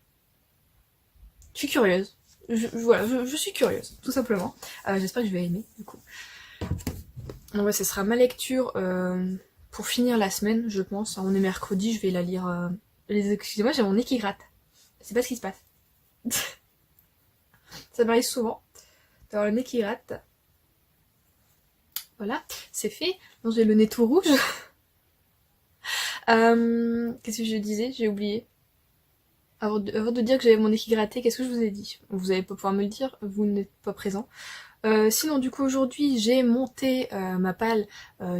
Speaker 1: Je suis curieuse. Je suis curieuse, tout simplement. J'espère que je vais aimer, du coup. Donc ouais, ce sera ma lecture pour finir la semaine, je pense. On est mercredi, je vais la lire... Excusez-moi, j'ai mon nez qui gratte. C'est pas ce qui se passe. Ça m'arrive souvent d'avoir le nez qui gratte. Voilà, c'est fait. Non, j'ai le nez tout rouge. Qu'est-ce que je disais? J'ai oublié. Avant de dire que j'avais mon nez qui grattait, qu'est-ce que je vous ai dit? Vous allez pas pouvoir me le dire, vous n'êtes pas présent. Sinon, du coup, aujourd'hui, j'ai monté ma palle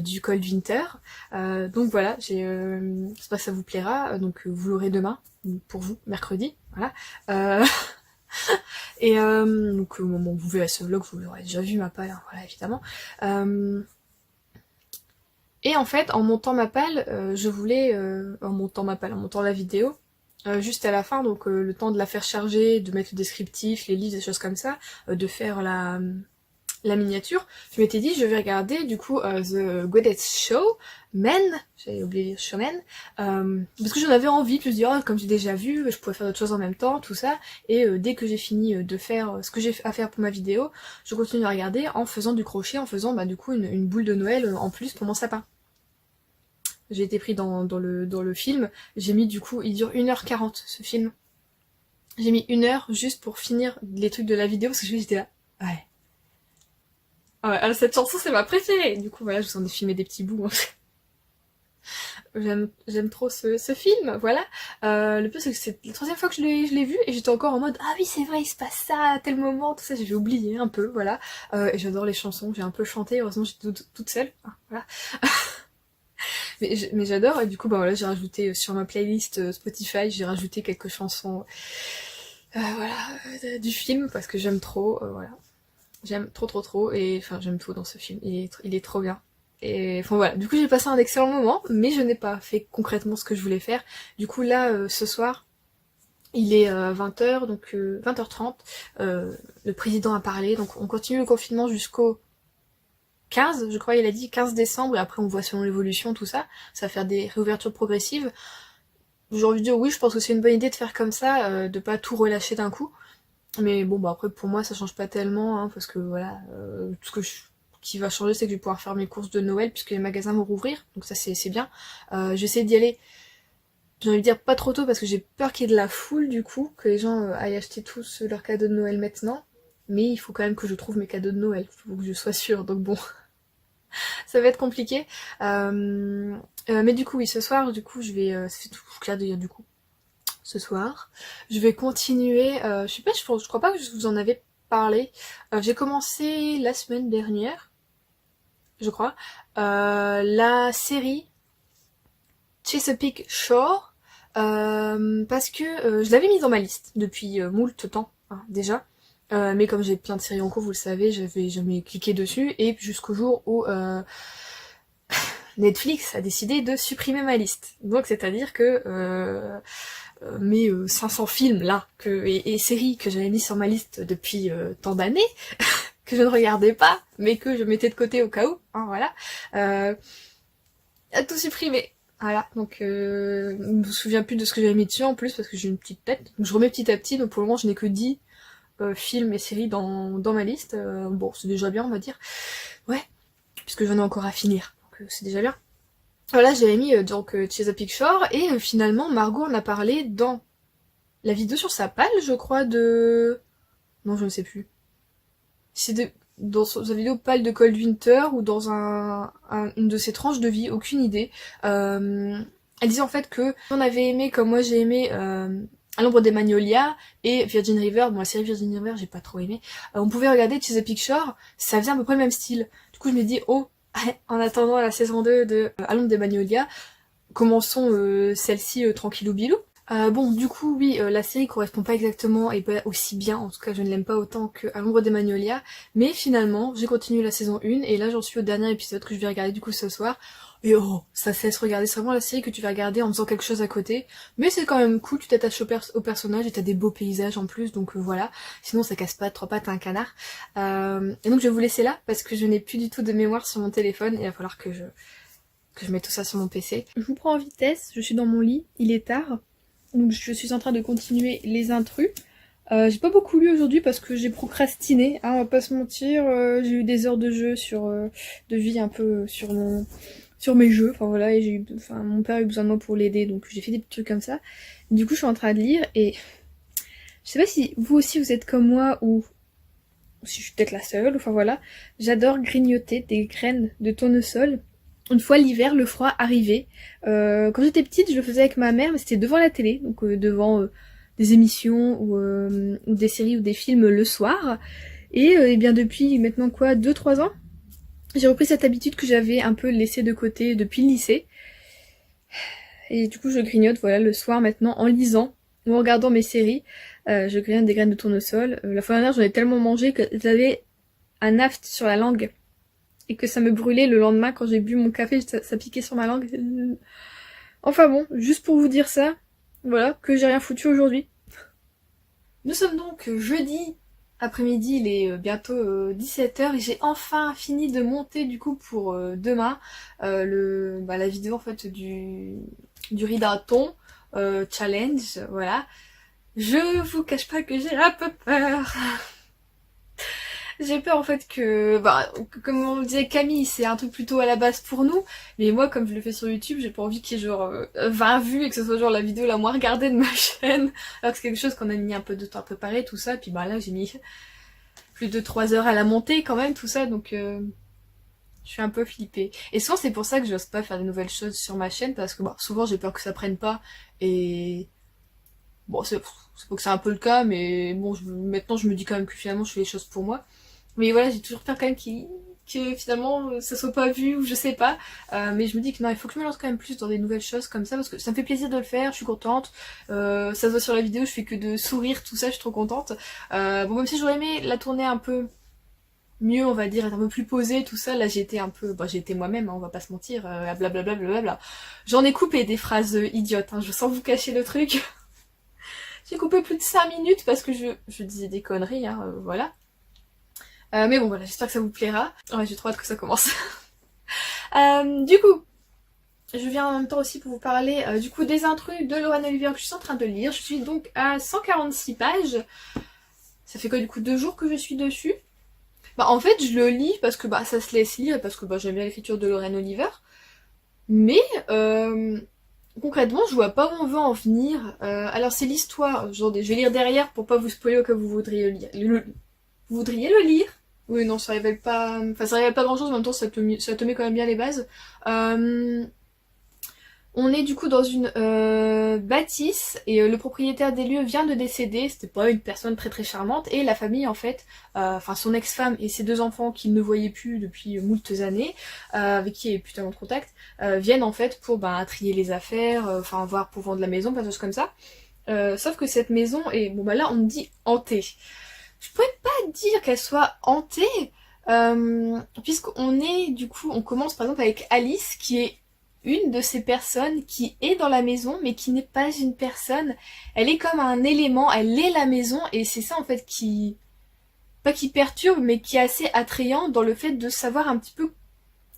Speaker 1: du Cold Winter. Donc voilà, j'espère que ça vous plaira. Donc vous l'aurez demain, pour vous, mercredi. Voilà. Et donc au moment où vous verrez ce vlog, vous l'aurez déjà vu ma palle, hein, voilà, évidemment. Et en fait, en montant ma palle, je voulais... en montant la vidéo, juste à la fin, donc le temps de la faire charger, de mettre le descriptif, les livres, des choses comme ça, de faire la miniature, je m'étais dit je vais regarder du coup The Greatest Show, Men, j'avais oublié Showman, parce que j'en avais envie, je me dis oh, comme j'ai déjà vu, je pourrais faire d'autres choses en même temps, tout ça, et dès que j'ai fini de faire ce que j'ai à faire pour ma vidéo, je continue à regarder en faisant du crochet, en faisant du coup une boule de Noël en plus pour mon sapin. J'ai été pris dans le film, j'ai mis du coup, il dure 1h40 ce film. J'ai mis 1 heure juste pour finir les trucs de la vidéo parce que j'étais là, ouais. Ah ouais, alors cette chanson c'est ma préférée. Du coup voilà, je vous en ai filmé des petits bouts. J'aime trop ce film, voilà. Le plus c'est que c'est la 3e fois que je l'ai vu et j'étais encore en mode ah oui c'est vrai il se passe ça à tel moment, tout ça j'avais oublié un peu, voilà. Et j'adore les chansons, j'ai un peu chanté, heureusement j'étais toute seule, voilà. mais j'adore et du coup bah voilà j'ai rajouté sur ma playlist Spotify, j'ai rajouté quelques chansons du film parce que j'aime trop, voilà. J'aime trop et enfin j'aime tout dans ce film, il est trop bien. Et enfin voilà, du coup j'ai passé un excellent moment, mais je n'ai pas fait concrètement ce que je voulais faire. Du coup là, ce soir, il est 20h, donc 20h30, le président a parlé, donc on continue le confinement jusqu'au 15, je crois il a dit 15 décembre, et après on voit selon l'évolution, tout ça, ça va faire des réouvertures progressives. J'ai envie de dire oui, je pense que c'est une bonne idée de faire comme ça, de pas tout relâcher d'un coup. Mais bon, bah après, pour moi, ça change pas tellement, hein, parce que voilà, tout ce qui va changer, c'est que je vais pouvoir faire mes courses de Noël, puisque les magasins vont rouvrir, donc ça, c'est bien. J'essaie d'y aller, j'ai envie de dire pas trop tôt, parce que j'ai peur qu'il y ait de la foule, du coup, que les gens aillent acheter tous leurs cadeaux de Noël maintenant. Mais il faut quand même que je trouve mes cadeaux de Noël, il faut que je sois sûre, donc bon, ça va être compliqué. Mais du coup, oui, ce soir, du coup, je vais... c'est tout clair de dire du coup. Ce soir. Je vais continuer, je sais pas, je crois pas que je vous en avais parlé. J'ai commencé la semaine dernière, je crois, la série Chesapeake Shore, parce que je l'avais mise dans ma liste depuis moult temps, hein, déjà. Mais comme j'ai plein de séries en cours, vous le savez, j'avais jamais cliqué dessus, et jusqu'au jour où Netflix a décidé de supprimer ma liste. Donc c'est-à-dire que mes 500 films là et séries que j'avais mis sur ma liste depuis tant d'années, que je ne regardais pas, mais que je mettais de côté au cas où, hein, voilà, a tout supprimé. Voilà, donc je me souviens plus de ce que j'avais mis dessus en plus parce que j'ai une petite tête. Donc je remets petit à petit, donc pour le moment je n'ai que 10 films et séries dans ma liste. Bon, c'est déjà bien on va dire. Ouais, puisque j'en ai encore à finir, donc c'est déjà bien. Voilà, j'avais mis donc Chesapeake Shore et finalement Margot en a parlé dans la vidéo sur sa page, je crois, de... Non, je ne sais plus. C'est dans sa vidéo pâle de Cold Winter ou dans une de ses tranches de vie, aucune idée. Elle disait en fait que on avait aimé, comme moi j'ai aimé, À l'ombre des Magnolias et Virgin River, bon la série Virgin River j'ai pas trop aimé, on pouvait regarder Chesapeake Shore, ça faisait à peu près le même style. Du coup je me dis, oh, en attendant la saison 2 de À l'ombre des Magnolias, commençons celle-ci tranquillou bilou. Bon, du coup, oui, la série correspond pas exactement et pas aussi bien, en tout cas je ne l'aime pas autant que À l'ombre des Magnolias, mais finalement, j'ai continué la saison 1 et là j'en suis au dernier épisode que je vais regarder du coup ce soir. Et oh, ça cesse regarder, c'est vraiment la série que tu vas regarder en faisant quelque chose à côté, mais c'est quand même cool, tu t'attaches au personnage et t'as des beaux paysages en plus, donc voilà, sinon ça casse pas trois pattes à un canard. Et donc je vais vous laisser là, parce que je n'ai plus du tout de mémoire sur mon téléphone, et il va falloir que je mette tout ça sur mon PC. Je vous prends en vitesse, je suis dans mon lit, il est tard. Donc je suis en train de continuer les intrus. J'ai pas beaucoup lu aujourd'hui parce que j'ai procrastiné, hein, on va pas se mentir. J'ai eu des heures de jeu de vie un peu sur mes jeux, enfin voilà, et mon père a eu besoin de moi pour l'aider, donc j'ai fait des petits trucs comme ça. Du coup je suis en train de lire et je sais pas si vous aussi vous êtes comme moi ou si je suis peut-être la seule, enfin voilà, j'adore grignoter des graines de tournesol. Une fois l'hiver, le froid arrivait. Quand j'étais petite, je le faisais avec ma mère, mais c'était devant la télé, donc devant des émissions ou des séries ou des films le soir. Et bien depuis maintenant quoi, 2-3 ans, j'ai repris cette habitude que j'avais un peu laissée de côté depuis le lycée. Et du coup je grignote voilà le soir maintenant en lisant ou en regardant mes séries. Je grignote des graines de tournesol. La fois dernière j'en ai tellement mangé que j'avais un aft sur la langue. Et que ça me brûlait le lendemain quand j'ai bu mon café, ça piquait sur ma langue. Enfin bon, juste pour vous dire ça, voilà, que j'ai rien foutu aujourd'hui. Nous sommes donc jeudi après-midi, il est bientôt 17h et j'ai enfin fini de monter du coup pour demain la vidéo en fait du riz d'un thon challenge, voilà. Je vous cache pas que j'ai un peu peur. J'ai peur en fait que, comme on le disait Camille, c'est un truc plutôt à la base pour nous, mais moi comme je le fais sur YouTube, j'ai pas envie qu'il y ait genre 20 vues et que ce soit genre la vidéo la moins regardée de ma chaîne, alors que c'est quelque chose qu'on a mis un peu de temps à préparer, tout ça, puis là j'ai mis plus de 3 heures à la monter quand même, tout ça, donc je suis un peu flippée. Et souvent c'est pour ça que j'ose pas faire de nouvelles choses sur ma chaîne, parce que souvent j'ai peur que ça prenne pas, et bon c'est pas que c'est un peu le cas, mais bon maintenant je me dis quand même que finalement je fais les choses pour moi. Mais voilà, j'ai toujours peur quand même que finalement ça soit pas vu ou je sais pas. Mais je me dis que non, il faut que je me lance quand même plus dans des nouvelles choses comme ça parce que ça me fait plaisir de le faire, je suis contente. Ça se voit sur la vidéo, je fais que de sourire, tout ça, je suis trop contente. Bon, même si j'aurais aimé la tourner un peu mieux, on va dire, être un peu plus posée, tout ça, là j'ai été un peu... j'ai été moi-même, hein, on va pas se mentir, blablabla, blablabla. J'en ai coupé des phrases idiotes, hein, je sens vous cacher le truc. J'ai coupé plus de 5 minutes parce que je disais des conneries, hein, voilà. Mais bon voilà, j'espère que ça vous plaira. Ouais, j'ai trop hâte que ça commence. Du coup, je viens en même temps aussi pour vous parler du coup des intrus de Lorraine Olivier que je suis en train de lire. Je suis donc à 146 pages. Ça fait quoi du coup 2 jours que je suis dessus. En fait je le lis parce que ça se laisse lire et parce que j'aime bien l'écriture de Lorraine Olivier. Mais concrètement je vois pas où on veut en venir. Alors c'est l'histoire, je vais lire derrière pour pas vous spoiler au cas où vous voudriez le lire. Vous voudriez le lire? Oui, non, ça révèle pas... Enfin, ça révèle pas grand-chose, en même temps, ça te met quand même bien les bases. On est du coup dans une bâtisse, et le propriétaire des lieux vient de décéder, c'était pas une personne très très charmante, et la famille, en fait, son ex-femme et ses 2 enfants qu'il ne voyait plus depuis moultes années, avec qui il n'y avait plus tellement de contact, viennent en fait pour trier les affaires, voir pour vendre la maison, pas de choses comme ça. Sauf que cette maison est, là, on me dit hantée. Je pourrais pas dire qu'elle soit hantée, puisqu'on est, du coup, on commence par exemple avec Alice, qui est une de ces personnes qui est dans la maison, mais qui n'est pas une personne. Elle est comme un élément, elle est la maison, et c'est ça en fait pas qui perturbe, mais qui est assez attrayant dans le fait de savoir un petit peu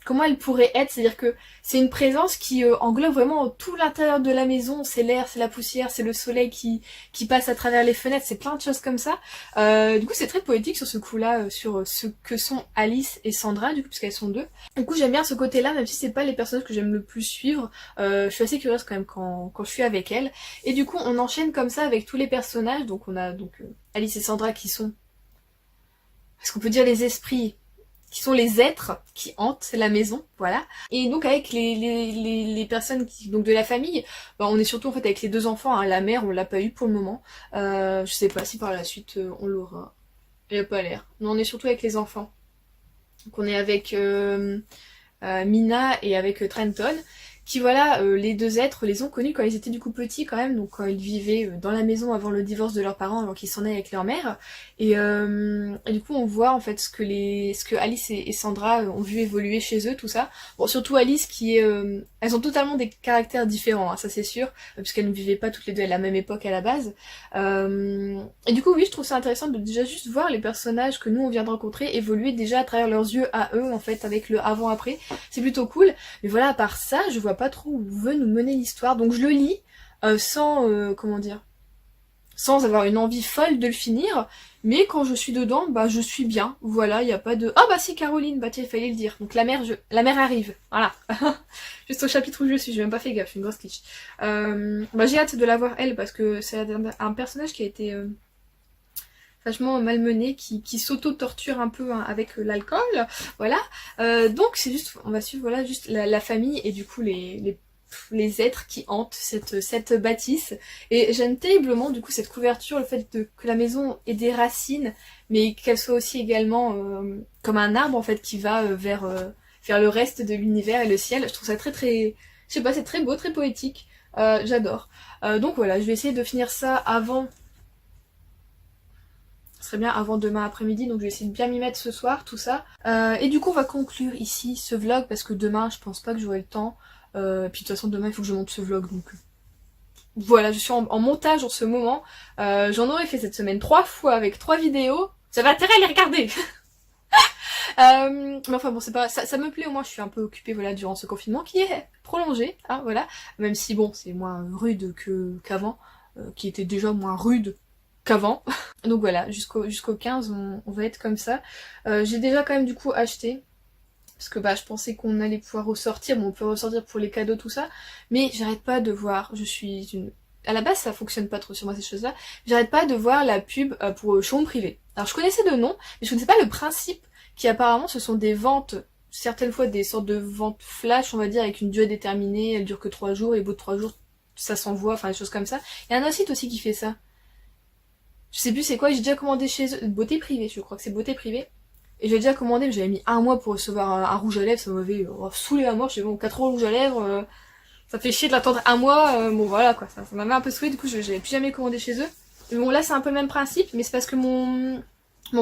Speaker 1: comment elle pourrait être, c'est-à-dire que c'est une présence qui englobe vraiment tout l'intérieur de la maison, c'est l'air, c'est la poussière, c'est le soleil qui passe à travers les fenêtres, c'est plein de choses comme ça. Du coup c'est très poétique sur ce coup-là, sur ce que sont Alice et Sandra, du coup puisqu'elles sont 2. Du coup j'aime bien ce côté-là, même si c'est pas les personnages que j'aime le plus suivre, je suis assez curieuse quand même quand je suis avec elles. Et du coup on enchaîne comme ça avec tous les personnages, donc on a Alice et Sandra qui sont, est-ce qu'on peut dire les esprits, qui sont les êtres qui hantent la maison, voilà. Et donc avec les personnes donc de la famille, on est surtout en fait avec les 2 enfants, hein. La mère on l'a pas eu pour le moment, je sais pas si par la suite on l'aura, il a pas l'air. Non, on est surtout avec les enfants. Donc on est avec Mina et avec Trenton, qui les 2 êtres les ont connus quand ils étaient du coup petits quand même, donc quand ils vivaient dans la maison avant le divorce de leurs parents, avant qu'ils s'en aient avec leur mère, et du coup on voit en fait ce que Alice et Sandra ont vu évoluer chez eux, tout ça. Bon, surtout Alice qui est... elles ont totalement des caractères différents, hein, ça c'est sûr, puisqu'elles ne vivaient pas toutes les 2 à la même époque à la base. Et du coup oui, je trouve ça intéressant de déjà juste voir les personnages que nous on vient de rencontrer évoluer déjà à travers leurs yeux à eux, en fait, avec le avant-après. C'est plutôt cool, mais voilà, à part ça, je vois pas trop où veut nous mener l'histoire, donc je le lis sans, sans avoir une envie folle de le finir, mais quand je suis dedans, je suis bien, voilà, il y a pas de... Ah si, Caroline, tiens, il fallait le dire, donc la mère arrive, voilà, juste au chapitre où je suis, j'ai même pas fait gaffe, une grosse cliché. J'ai hâte de la voir elle, parce que c'est un personnage qui a été... vachement malmené, qui s'auto-torture un peu, hein, avec l'alcool, voilà. Donc c'est juste, on va suivre voilà juste la famille et du coup les êtres qui hantent cette bâtisse. Et j'aime terriblement du coup cette couverture, le fait que la maison ait des racines, mais qu'elle soit aussi également comme un arbre en fait qui va vers le reste de l'univers et le ciel. Je trouve ça très très, je sais pas, c'est très beau, très poétique. J'adore. Donc voilà, je vais essayer de finir ça avant... Ce serait bien avant demain après-midi, donc je vais essayer de bien m'y mettre ce soir, tout ça. Et du coup on va conclure ici ce vlog, parce que demain je pense pas que j'aurai le temps. Puis de toute façon demain il faut que je monte ce vlog, donc... Voilà, je suis en montage en ce moment. J'en aurais fait cette semaine 3 fois avec 3 vidéos. vous avez intérêt à les regarder. Mais enfin bon, c'est pas ça me plaît, au moins je suis un peu occupée voilà durant ce confinement qui est prolongé, hein, voilà. Même si bon, c'est moins rude qu'avant, qui était déjà moins rude qu'avant. Donc voilà, jusqu'au 15 on va être comme ça. J'ai déjà quand même du coup acheté. Parce que bah je pensais qu'on allait pouvoir ressortir, bon on peut ressortir pour les cadeaux tout ça, mais j'arrête pas de voir, à la base ça fonctionne pas trop sur moi ces choses-là, j'arrête pas de voir la pub pour showroom privé. Alors je connaissais de nom, mais je connaissais pas le principe, qui apparemment ce sont des ventes, certaines fois des sortes de ventes flash on va dire, avec une durée déterminée, elle dure que 3 jours, et au bout de 3 jours ça s'envoie, enfin des choses comme ça. Il y a un autre site aussi qui fait ça. Je sais plus c'est quoi, j'ai déjà commandé chez eux, beauté privée, je crois que c'est beauté privée. Et j'ai déjà commandé, mais j'avais mis 1 mois pour recevoir un rouge à lèvres, ça m'avait saoulé à mort, j'ai dit bon 4 € rouge à lèvres, ça fait chier de l'attendre 1 mois, bon voilà quoi, ça m'avait un peu saoulé, du coup j'avais plus jamais commandé chez eux. Mais bon là c'est un peu le même principe, mais c'est parce que mon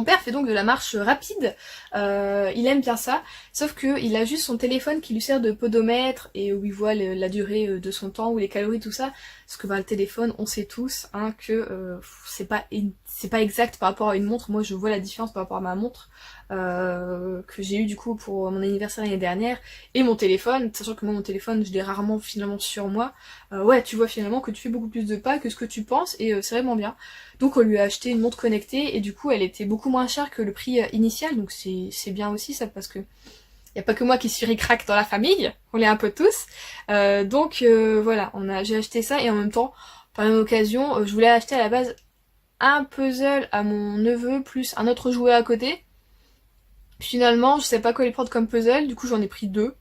Speaker 1: père fait donc de la marche rapide, il aime bien ça, sauf que il a juste son téléphone qui lui sert de podomètre et où il voit la durée de son temps ou les calories tout ça, parce que bah le téléphone on sait tous hein, que c'est pas exact par rapport à une montre. Moi je vois la différence par rapport à ma montre que j'ai eu du coup pour mon anniversaire l'année dernière et mon téléphone, sachant que moi mon téléphone je l'ai rarement finalement sur moi. Ouais tu vois finalement que tu fais beaucoup plus de pas que ce que tu penses et c'est vraiment bien. Donc on lui a acheté une montre connectée et du coup elle était beaucoup moins chère que le prix initial, donc c'est bien aussi ça, parce que y a pas que moi qui suis ric-rac dans la famille, on l'est un peu tous. Donc voilà, j'ai acheté ça et en même temps, par la même occasion, je voulais acheter à la base un puzzle à mon neveu plus un autre jouet à côté. Finalement, je sais pas quoi lui prendre comme puzzle, du coup j'en ai pris 2.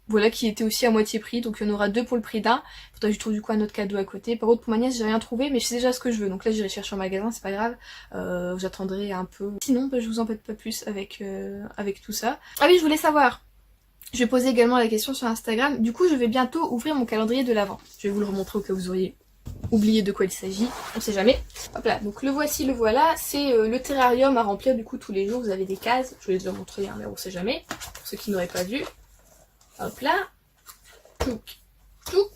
Speaker 1: Voilà, qui étaient aussi à moitié prix, donc il y en aura 2 pour le prix d'un. Faudrait que je trouve du coup un autre cadeau à côté. Par contre pour ma nièce j'ai rien trouvé, mais je sais déjà ce que je veux, donc là j'irai chercher en magasin, c'est pas grave. J'attendrai un peu. Sinon bah, je vous embête pas plus avec tout ça. Ah oui, je voulais savoir, je vais poser également la question sur Instagram, du coup je vais bientôt ouvrir mon calendrier de l'Avent. Je vais vous le remontrer au cas où vous auriez oublié de quoi il s'agit, on sait jamais. Hop là, donc le voici, le voilà, c'est le terrarium à remplir du coup tous les jours, vous avez des cases, je vais les montrer hein, mais on sait jamais, pour ceux qui n'auraient pas vu. Hop là, tchouk, tchouk.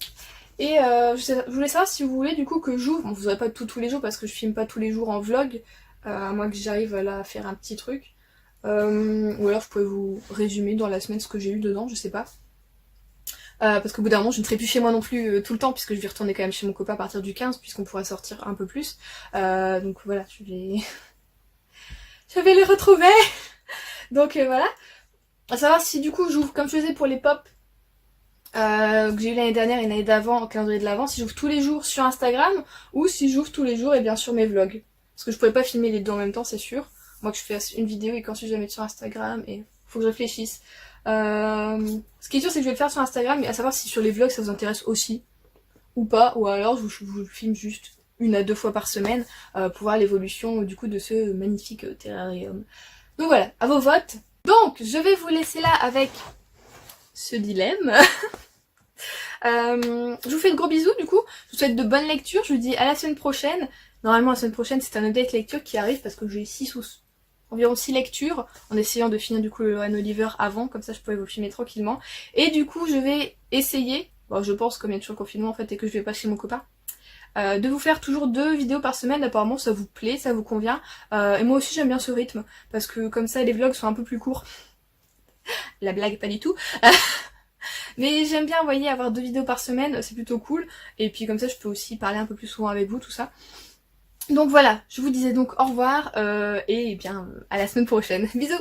Speaker 1: Et je voulais savoir si vous voulez du coup que j'ouvre, bon vous aurez pas tous les jours parce que je filme pas tous les jours en vlog, à moins que j'arrive là à faire un petit truc. Ou alors je pourrais vous résumer dans la semaine ce que j'ai eu dedans, je sais pas. Parce qu'au bout d'un moment je ne serai plus chez moi non plus tout le temps, puisque je vais retourner quand même chez mon copain à partir du 15, puisqu'on pourra sortir un peu plus. Donc voilà, je vais les retrouver. Donc voilà. À savoir si du coup j'ouvre comme je faisais pour les pop que j'ai eu l'année dernière et l'année d'avant au calendrier de l'Avent, si j'ouvre tous les jours sur Instagram ou si j'ouvre tous les jours et bien sûr mes vlogs. Parce que je pourrais pas filmer les deux en même temps, c'est sûr. Moi que je fais une vidéo et qu'ensuite je la mette sur Instagram et faut que je réfléchisse. Ce qui est sûr c'est que je vais le faire sur Instagram, mais à savoir si sur les vlogs ça vous intéresse aussi ou pas, ou alors je vous filme juste 1 à 2 fois par semaine pour voir l'évolution du coup de ce magnifique terrarium. Donc voilà, à vos votes. Donc je vais vous laisser là avec ce dilemme. Je vous fais de gros bisous du coup, je vous souhaite de bonnes lectures, je vous dis à la semaine prochaine. Normalement la semaine prochaine c'est un update lecture qui arrive parce que j'ai environ 6 lectures, en essayant de finir du coup le Anne Oliver avant, comme ça je pourrais vous filmer tranquillement. Et du coup je vais essayer, bon je pense comme il y a toujours le confinement en fait et que je vais pas chez mon copain, de vous faire toujours 2 vidéos par semaine, apparemment ça vous plaît, ça vous convient. Et moi aussi j'aime bien ce rythme, parce que comme ça les vlogs sont un peu plus courts. La blague pas du tout. Mais j'aime bien, vous voyez, avoir 2 vidéos par semaine, c'est plutôt cool. Et puis comme ça je peux aussi parler un peu plus souvent avec vous, tout ça. Donc voilà, je vous disais donc au revoir et bien à la semaine prochaine. Bisous.